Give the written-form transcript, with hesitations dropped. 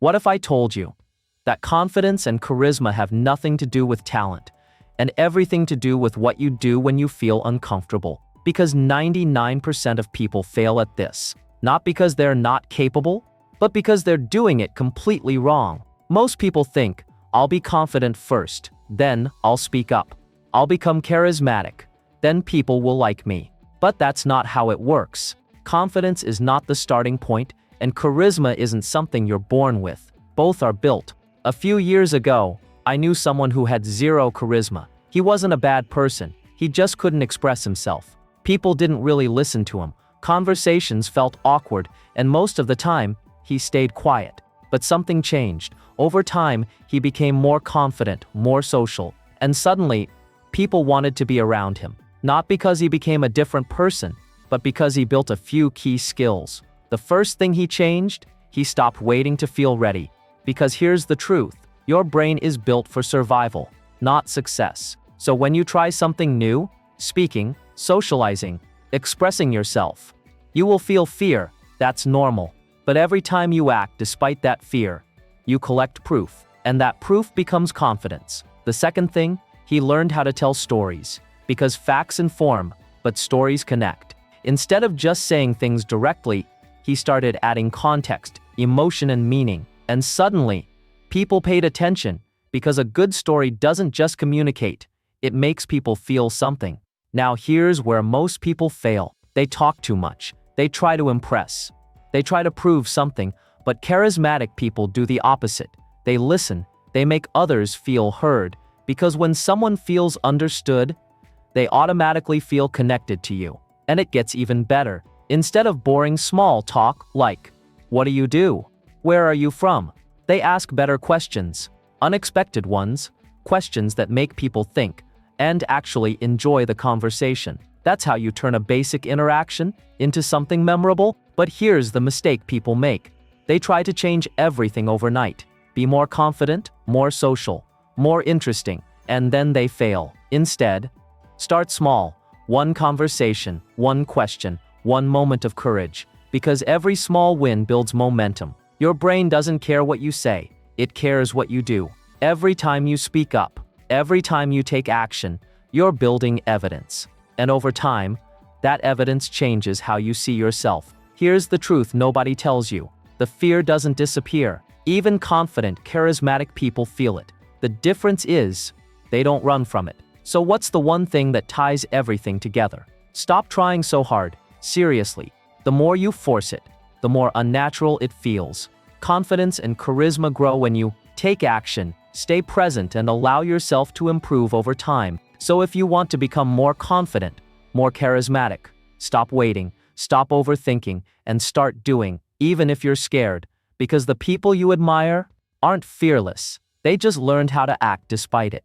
What if I told you that confidence and charisma have nothing to do with talent and everything to do with what you do when you feel uncomfortable? Because 99% of people fail at this, not because they're not capable, but because they're doing it completely wrong. Most people think, I'll be confident first, then I'll speak up. I'll become charismatic, then people will like me. But that's not how it works. Confidence is not the starting point, and charisma isn't something you're born with. Both are built. A few years ago, I knew someone who had zero charisma. He wasn't a bad person, he just couldn't express himself. People didn't really listen to him. Conversations felt awkward, and most of the time, he stayed quiet. But something changed. Over time, he became more confident, more social, and suddenly, people wanted to be around him. Not because he became a different person, but because he built a few key skills. The first thing he changed, he stopped waiting to feel ready. Because here's the truth, your brain is built for survival, not success. So when you try something new, speaking, socializing, expressing yourself, you will feel fear. That's normal. But every time you act despite that fear, you collect proof, and that proof becomes confidence. The second thing, he learned how to tell stories, because facts inform, but stories connect. Instead of just saying things directly, he started adding context, emotion, and meaning. And suddenly, people paid attention, because a good story doesn't just communicate, it makes people feel something. Now here's where most people fail. They talk too much. They try to impress. They try to prove something, but charismatic people do the opposite. They listen. They make others feel heard, because when someone feels understood, they automatically feel connected to you. And it gets even better. Instead of boring small talk like, "What do you do? Where are you from?" they ask better questions, unexpected ones, questions that make people think and actually enjoy the conversation. That's how you turn a basic interaction into something memorable. But here's the mistake people make. They try to change everything overnight. Be more confident, more social, more interesting, and then they fail. Instead, start small. One conversation, one question, one moment of courage. Because every small win builds momentum. Your brain doesn't care what you say, it cares what you do. Every time you speak up, every time you take action, you're building evidence. And over time, that evidence changes how you see yourself. Here's the truth nobody tells you. The fear doesn't disappear. Even confident, charismatic people feel it. The difference is, they don't run from it. So what's the one thing that ties everything together? Stop trying so hard. Seriously. The more you force it, the more unnatural it feels. Confidence and charisma grow when you take action, stay present, and allow yourself to improve over time. So if you want to become more confident, more charismatic, stop waiting, stop overthinking, and start doing, even if you're scared. Because the people you admire aren't fearless. They just learned how to act despite it.